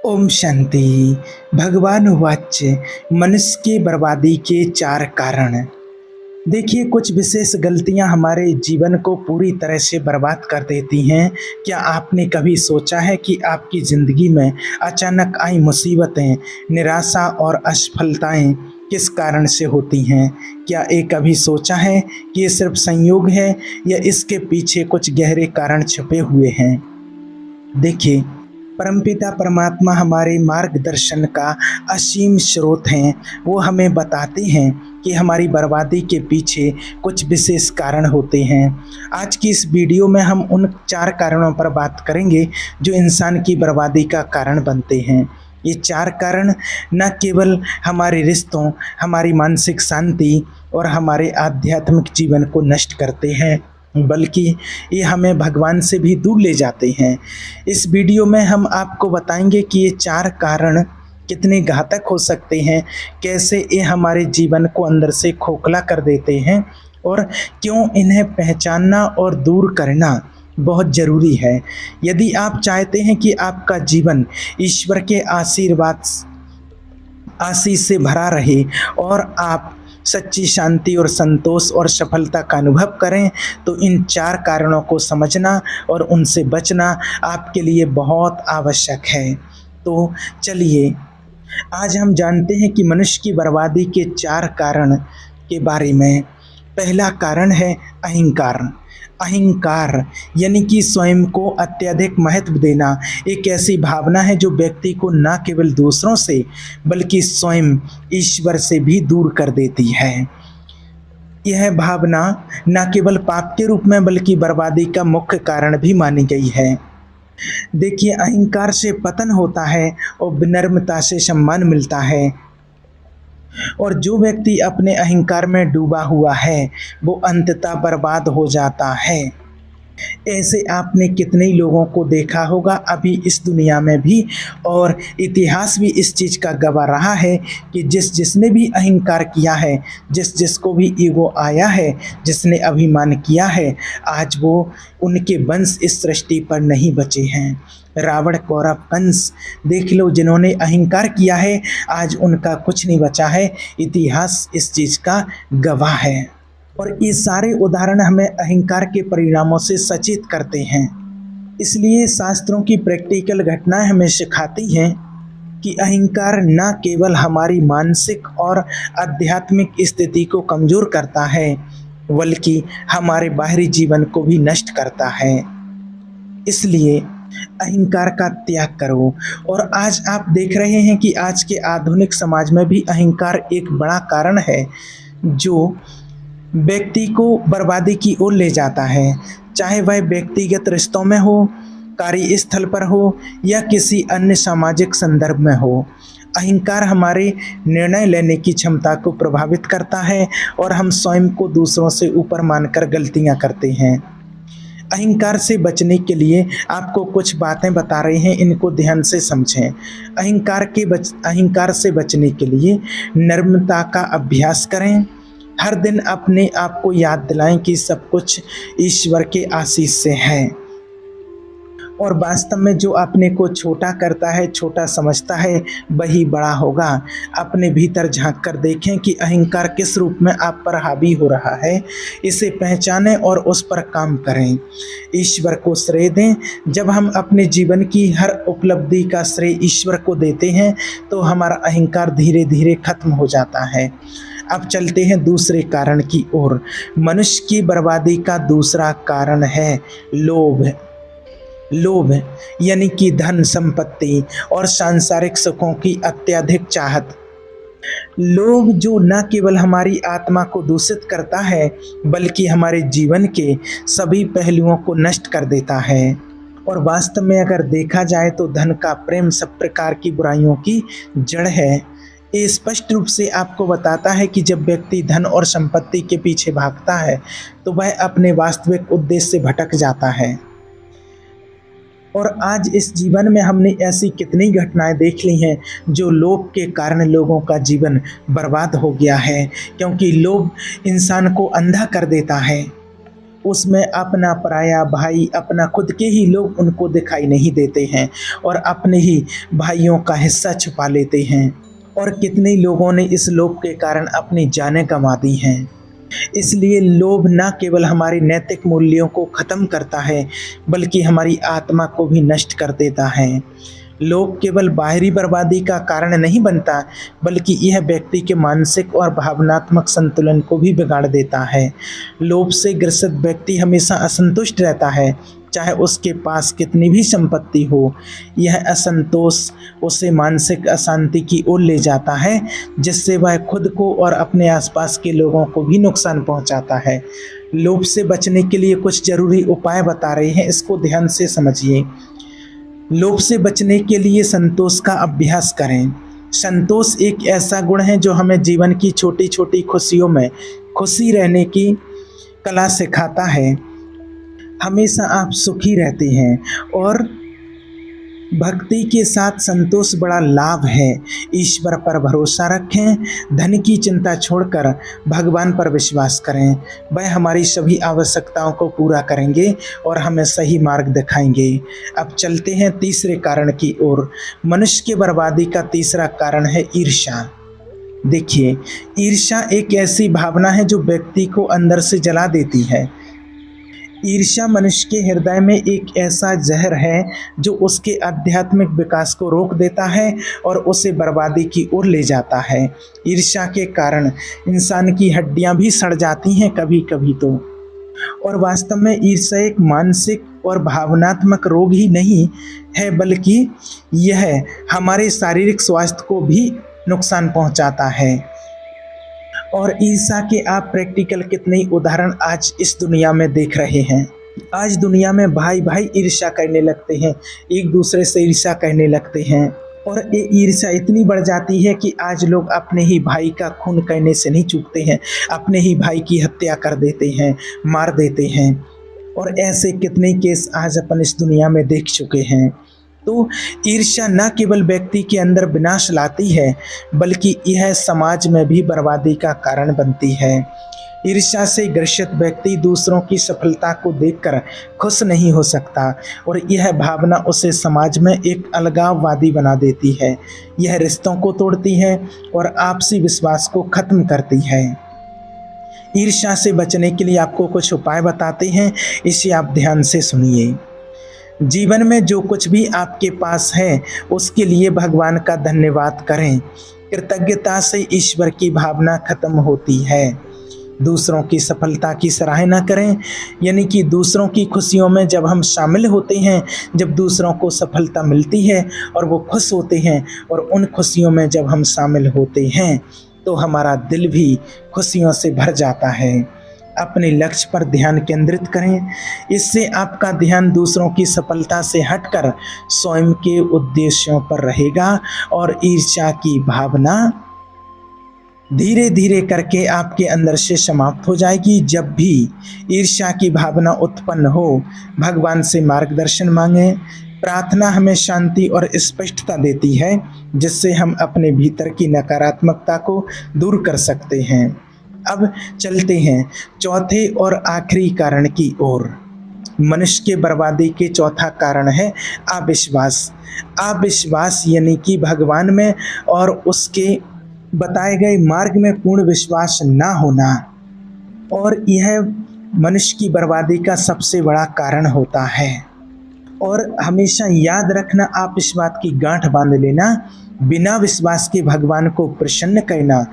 ओम शांति। भगवान वाच मनुष्य की बर्बादी के चार कारण। देखिए, कुछ विशेष गलतियां हमारे जीवन को पूरी तरह से बर्बाद कर देती हैं। क्या आपने कभी सोचा है कि आपकी ज़िंदगी में अचानक आई मुसीबतें, निराशा और असफलताएं किस कारण से होती हैं? क्या ये कभी सोचा है कि ये सिर्फ संयोग है या इसके पीछे कुछ गहरे कारण छुपे हुए हैं? देखिए, परमपिता परमात्मा हमारे मार्गदर्शन का असीम स्रोत हैं। वो हमें बताते हैं कि हमारी बर्बादी के पीछे कुछ विशेष कारण होते हैं। आज की इस वीडियो में हम उन चार कारणों पर बात करेंगे जो इंसान की बर्बादी का कारण बनते हैं। ये चार कारण न केवल हमारे रिश्तों, हमारी मानसिक शांति और हमारे आध्यात्मिक जीवन को नष्ट करते हैं, बल्कि ये हमें भगवान से भी दूर ले जाते हैं। इस वीडियो में हम आपको बताएंगे कि ये चार कारण कितने घातक हो सकते हैं, कैसे ये हमारे जीवन को अंदर से खोखला कर देते हैं और क्यों इन्हें पहचानना और दूर करना बहुत ज़रूरी है। यदि आप चाहते हैं कि आपका जीवन ईश्वर के आशीष से भरा रहे और आप सच्ची शांति और संतोष और सफलता का अनुभव करें, तो इन चार कारणों को समझना और उनसे बचना आपके लिए बहुत आवश्यक है। तो चलिए, आज हम जानते हैं कि मनुष्य की बर्बादी के चार कारण के बारे में। पहला कारण है अहंकार। अहंकार यानी कि स्वयं को अत्यधिक महत्व देना एक ऐसी भावना है जो व्यक्ति को न केवल दूसरों से बल्कि स्वयं ईश्वर से भी दूर कर देती है। यह भावना न केवल पाप के रूप में बल्कि बर्बादी का मुख्य कारण भी मानी गई है। देखिए, अहंकार से पतन होता है और विनम्रता से सम्मान मिलता है। और जो व्यक्ति अपने अहंकार में डूबा हुआ है वो अंततः बर्बाद हो जाता है। ऐसे आपने कितने ही लोगों को देखा होगा अभी इस दुनिया में भी, और इतिहास भी इस चीज़ का गवाह रहा है कि जिसने भी अहंकार किया है, जिसको भी ईगो आया है, जिसने अभिमान किया है, आज वो उनके वंश इस सृष्टि पर नहीं बचे हैं। रावण, कौरव, कंस देख लो, जिन्होंने अहंकार किया है आज उनका कुछ नहीं बचा है। इतिहास इस चीज़ का गवाह है और ये सारे उदाहरण हमें अहंकार के परिणामों से सचेत करते हैं। इसलिए शास्त्रों की प्रैक्टिकल घटनाएं हमें सिखाती हैं कि अहंकार न केवल हमारी मानसिक और आध्यात्मिक स्थिति को कमज़ोर करता है बल्कि हमारे बाहरी जीवन को भी नष्ट करता है। इसलिए अहंकार का त्याग करो। और आज आप देख रहे हैं कि आज के आधुनिक समाज में भी अहंकार एक बड़ा कारण है जो व्यक्ति को बर्बादी की ओर ले जाता है, चाहे वह व्यक्तिगत रिश्तों में हो, कार्यस्थल पर हो या किसी अन्य सामाजिक संदर्भ में हो। अहंकार हमारे निर्णय लेने की क्षमता को प्रभावित करता है और हम स्वयं को दूसरों से ऊपर मानकर गलतियां करते हैं। अहंकार से बचने के लिए आपको कुछ बातें बता रहे हैं, इनको ध्यान से समझें। अहंकार से बचने के लिए नम्रता का अभ्यास करें। हर दिन अपने आप को याद दिलाएं कि सब कुछ ईश्वर के आशीष से है और वास्तव में जो अपने को छोटा करता है, छोटा समझता है, वही बड़ा होगा। अपने भीतर झांक कर देखें कि अहंकार किस रूप में आप पर हावी हो रहा है, इसे पहचानें और उस पर काम करें। ईश्वर को श्रेय दें। जब हम अपने जीवन की हर उपलब्धि का श्रेय ईश्वर को देते हैं तो हमारा अहंकार धीरे धीरे खत्म हो जाता है। अब चलते हैं दूसरे कारण की ओर। मनुष्य की बर्बादी का दूसरा कारण है लोभ। लोभ यानी कि धन, संपत्ति और सांसारिक सुखों की अत्यधिक चाहत। लोभ जो न केवल हमारी आत्मा को दूषित करता है बल्कि हमारे जीवन के सभी पहलुओं को नष्ट कर देता है। और वास्तव में अगर देखा जाए तो धन का प्रेम सब प्रकार की बुराइयों की जड़ है। ये स्पष्ट रूप से आपको बताता है कि जब व्यक्ति धन और संपत्ति के पीछे भागता है तो वह अपने वास्तविक उद्देश्य से भटक जाता है। और आज इस जीवन में हमने ऐसी कितनी घटनाएं देख ली हैं जो लोभ के कारण लोगों का जीवन बर्बाद हो गया है, क्योंकि लोभ इंसान को अंधा कर देता है उसमें अपना पराया भाई, अपना खुद के ही लोग उनको दिखाई नहीं देते हैं और अपने ही भाइयों का हिस्सा छुपा लेते हैं। और कितने लोगों ने इस लोभ के कारण अपनी जानें गंवा दी हैं। इसलिए लोभ न केवल हमारे नैतिक मूल्यों को ख़त्म करता है, बल्कि हमारी आत्मा को भी नष्ट कर देता है। लोभ केवल बाहरी बर्बादी का कारण नहीं बनता, बल्कि यह व्यक्ति के मानसिक और भावनात्मक संतुलन को भी बिगाड़ देता है। लोभ से ग्रसित व्यक्ति हमेशा असंतुष्ट रहता है, चाहे उसके पास कितनी भी संपत्ति हो। यह असंतोष उसे मानसिक अशांति की ओर ले जाता है, जिससे वह खुद को और अपने आसपास के लोगों को भी नुकसान पहुंचाता है। लोभ से बचने के लिए कुछ जरूरी उपाय बता रहे हैं, इसको ध्यान से समझिए। लोभ से बचने के लिए संतोष का अभ्यास करें। संतोष एक ऐसा गुण है जो हमें जीवन की छोटी छोटी खुशियों में खुशी रहने की कला सिखाता है। हमेशा आप सुखी रहते हैं और भक्ति के साथ संतोष बड़ा लाभ है। ईश्वर पर भरोसा रखें, धन की चिंता छोड़कर भगवान पर विश्वास करें। वह हमारी सभी आवश्यकताओं को पूरा करेंगे और हमें सही मार्ग दिखाएंगे। अब चलते हैं तीसरे कारण की ओर। मनुष्य की बर्बादी का तीसरा कारण है ईर्ष्या। देखिए, ईर्ष्या एक ऐसी भावना है जो व्यक्ति को अंदर से जला देती है। ईर्ष्या मनुष्य के हृदय में एक ऐसा जहर है जो उसके आध्यात्मिक विकास को रोक देता है और उसे बर्बादी की ओर ले जाता है। ईर्ष्या के कारण इंसान की हड्डियां भी सड़ जाती हैं कभी कभी तो। और वास्तव में ईर्ष्या एक मानसिक और भावनात्मक रोग ही नहीं है, बल्कि यह हमारे शारीरिक स्वास्थ्य को भी नुकसान पहुंचाता है। और ईर्ष्या के आप प्रैक्टिकल कितने उदाहरण आज इस दुनिया में देख रहे हैं। आज दुनिया में भाई भाई ईर्ष्या करने लगते हैं, एक दूसरे से ईर्ष्या करने लगते हैं। और ये ईर्ष्या इतनी बढ़ जाती है कि आज लोग अपने ही भाई का खून करने से नहीं चूकते हैं, अपने ही भाई की हत्या कर देते हैं, मार देते हैं। और ऐसे कितने केस आज अपन इस दुनिया में देख चुके हैं। तो ईर्ष्या न केवल व्यक्ति के अंदर विनाश लाती है, बल्कि यह समाज में भी बर्बादी का कारण बनती है। ईर्ष्या से ग्रसित व्यक्ति दूसरों की सफलता को देखकर खुश नहीं हो सकता और यह भावना उसे समाज में एक अलगाववादी बना देती है। यह रिश्तों को तोड़ती है और आपसी विश्वास को खत्म करती है। ईर्ष्या से बचने के लिए आपको कुछ उपाय बताते हैं, इसे आप ध्यान से सुनिए। जीवन में जो कुछ भी आपके पास है उसके लिए भगवान का धन्यवाद करें। कृतज्ञता से ईश्वर की भावना खत्म होती है। दूसरों की सफलता की सराहना करें, यानी कि दूसरों की खुशियों में जब हम शामिल होते हैं, जब दूसरों को सफलता मिलती है और वो खुश होते हैं, और उन खुशियों में जब हम शामिल होते हैं तो हमारा दिल भी खुशियों से भर जाता है। अपने लक्ष्य पर ध्यान केंद्रित करें, इससे आपका ध्यान दूसरों की सफलता से हटकर स्वयं के उद्देश्यों पर रहेगा और ईर्ष्या की भावना धीरे धीरे करके आपके अंदर से समाप्त हो जाएगी। जब भी ईर्ष्या की भावना उत्पन्न हो, भगवान से मार्गदर्शन मांगें। प्रार्थना हमें शांति और स्पष्टता देती है, जिससे हम अपने भीतर की नकारात्मकता को दूर कर सकते हैं। अब चलते हैं चौथे और आखिरी कारण की ओर। मनुष्य के बर्बादी के चौथा कारण है अविश्वास। अविश्वास यानी कि भगवान में और उसके बताए गए मार्ग में पूर्ण विश्वास ना होना, और यह मनुष्य की बर्बादी का सबसे बड़ा कारण होता है। और हमेशा याद रखना, आप इस बात की गांठ बांध लेना, बिना विश्वास के भगवान को प्रसन्न करना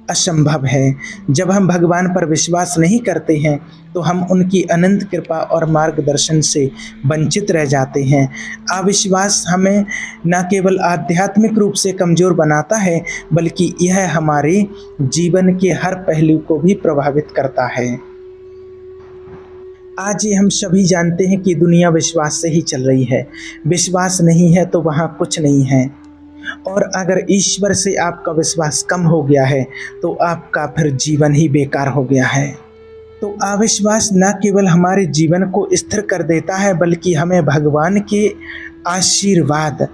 असंभव है। जब हम भगवान पर विश्वास नहीं करते हैं तो हम उनकी अनंत कृपा और मार्गदर्शन से वंचित रह जाते हैं। अविश्वास हमें न केवल आध्यात्मिक रूप से कमज़ोर बनाता है, बल्कि यह हमारे जीवन के हर पहलू को भी प्रभावित करता है। आज ये हम सभी जानते हैं कि दुनिया विश्वास से ही चल रही है। विश्वास नहीं है तो वहाँ कुछ नहीं है। और अगर ईश्वर से आपका विश्वास कम हो गया है तो आपका फिर जीवन ही बेकार हो गया है। तो अविश्वास न केवल हमारे जीवन को स्थिर कर देता है, बल्कि हमें भगवान के आशीर्वाद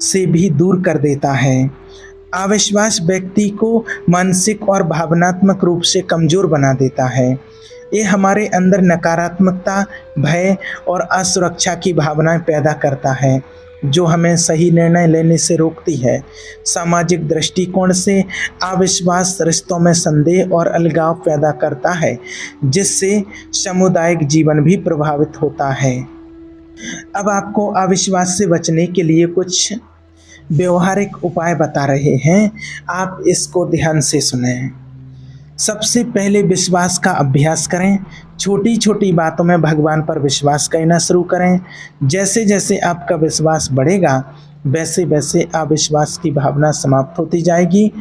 से भी दूर कर देता है। अविश्वास व्यक्ति को मानसिक और भावनात्मक रूप से कमज़ोर बना देता है। ये हमारे अंदर नकारात्मकता, भय और असुरक्षा की भावनाएं पैदा करता है, जो हमें सही निर्णय लेने से रोकती है। सामाजिक दृष्टिकोण से अविश्वास रिश्तों में संदेह और अलगाव पैदा करता है, जिससे सामुदायिक जीवन भी प्रभावित होता है। अब आपको अविश्वास से बचने के लिए कुछ व्यवहारिक उपाय बता रहे हैं, आप इसको ध्यान से सुनें। सबसे पहले विश्वास का अभ्यास करें। छोटी छोटी बातों में भगवान पर विश्वास करना शुरू करें। जैसे जैसे आपका विश्वास बढ़ेगा, वैसे वैसे अविश्वास की भावना समाप्त होती जाएगी।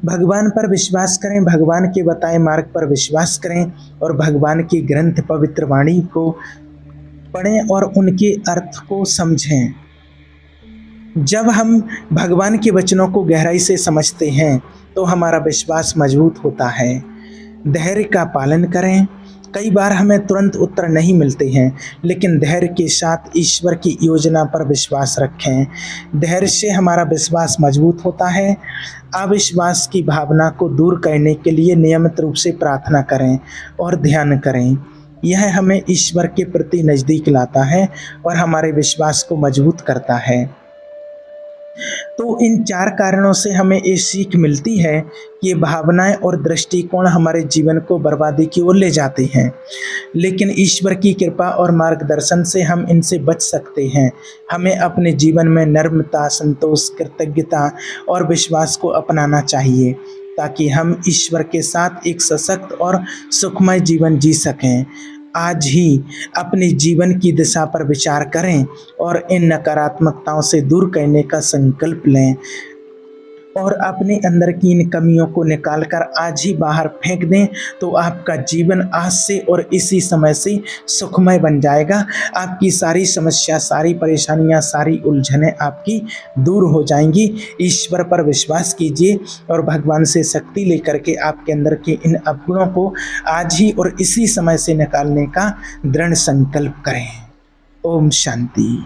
भगवान पर विश्वास करें, भगवान के बताए मार्ग पर विश्वास करें और भगवान की ग्रंथ पवित्र वाणी को पढ़ें और उनके अर्थ को समझें। जब हम भगवान के वचनों को गहराई से समझते हैं तो हमारा विश्वास मजबूत होता है। धैर्य का पालन करें। कई बार हमें तुरंत उत्तर नहीं मिलते हैं, लेकिन धैर्य के साथ ईश्वर की योजना पर विश्वास रखें। धैर्य से हमारा विश्वास मजबूत होता है। अविश्वास की भावना को दूर करने के लिए नियमित रूप से प्रार्थना करें और ध्यान करें। यह हमें ईश्वर के प्रति नज़दीक लाता है और हमारे विश्वास को मजबूत करता है। तो इन 4 कारणों से हमें ये सीख मिलती है कि ये भावनाएं और दृष्टिकोण हमारे जीवन को बर्बादी की ओर ले जाते हैं, लेकिन ईश्वर की कृपा और मार्गदर्शन से हम इनसे बच सकते हैं। हमें अपने जीवन में नम्रता, संतोष, कृतज्ञता और विश्वास को अपनाना चाहिए, ताकि हम ईश्वर के साथ एक सशक्त और सुखमय जीवन जी सकें। आज ही अपने जीवन की दिशा पर विचार करें और इन नकारात्मकताओं से दूर करने का संकल्प लें और अपने अंदर की इन कमियों को निकालकर आज ही बाहर फेंक दें, तो आपका जीवन आज से और इसी समय से सुखमय बन जाएगा। आपकी सारी समस्या, सारी परेशानियां, सारी उलझनें आपकी दूर हो जाएंगी। ईश्वर पर विश्वास कीजिए और भगवान से शक्ति लेकर के आपके अंदर के इन अवगुणों को आज ही और इसी समय से निकालने का दृढ़ संकल्प करें। ओम शांति।